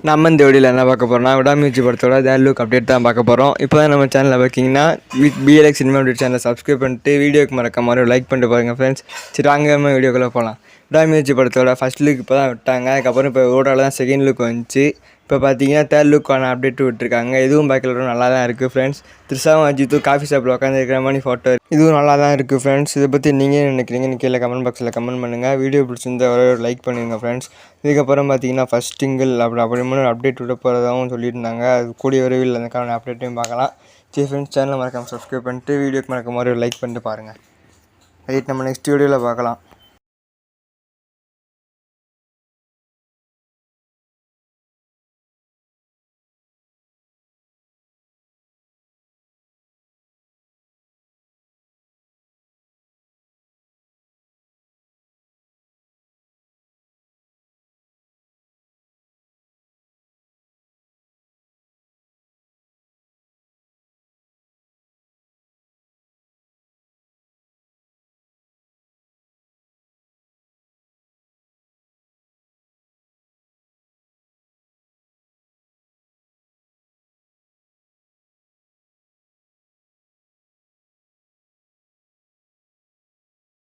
நம்ம இந்த வீடியோவில் என்ன பார்க்க போகிறோம்னா விடாமுயற்சி படத்தோட லுக் அப்டேட் தான் பார்க்க போகிறோம். இப்போ தான் நம்ம சேனலில் பார்த்தீங்கன்னா பிஎல்எக்ஸ் சினிமா அப்டேட் சேனலை சப்ஸ்கிரைப் பண்ணிட்டு வீடியோக்கு மறக்காம ஒரு லைக் பண்ணிட்டு பாருங்கள் ஃப்ரெண்ட்ஸ். சரி வாங்க வீடியோக்குள்ளே போகலாம். விடாமுயற்சி படத்தோட ஃபஸ்ட் லுக் இப்போ தான் விட்டாங்க. அதுக்கப்புறம் இப்போ ஓடால தான் செகண்ட் லுக் வந்துச்சு. இப்போ பார்த்தீங்கன்னா தேர்ட் லுக்கான அப்டேட் விட்டுருக்காங்க. இதுவும் பார்க்கல நல்லா தான் இருக்குது ஃப்ரெண்ட்ஸ். த்ரிஷாவும் அஜித்தும் காஃபி ஷாப்பில் உட்காந்துருக்கிற மாதிரி ஃபோட்டோ இதுவும் நல்லா தான் இருக்குது ஃப்ரெண்ட்ஸ். இதை பற்றி நீங்கள் நினைக்கிறீங்கன்னு கீழே கமெண்ட் பாக்ஸில் கமெண்ட் பண்ணுங்கள். வீடியோ பிடிச்சிருந்தா ஒரு லைக் பண்ணுங்கள் ஃப்ரெண்ட்ஸ். இதுக்கப்புறம் பார்த்தீங்கன்னா ஃபஸ்ட் சிங்கிள் அப்படின்னு ஒரு அப்டேட் விட போகிறதாகவும் சொல்லியிருந்தாங்க. அது கூடிய விரைவில் அதுக்கான அப்டேட்டையும் பார்க்கலாம். சரி ஃப்ரெண்ட்ஸ், சேனலை மறக்காமல் சப்ஸ்கிரைப் பண்ணிட்டு வீடியோக்கு மறக்காம ஒரு லைக் பண்ணிட்டு பாருங்கள். ரைட், நம்ம நெக்ஸ்ட் வீடியோவில் பார்க்கலாம்.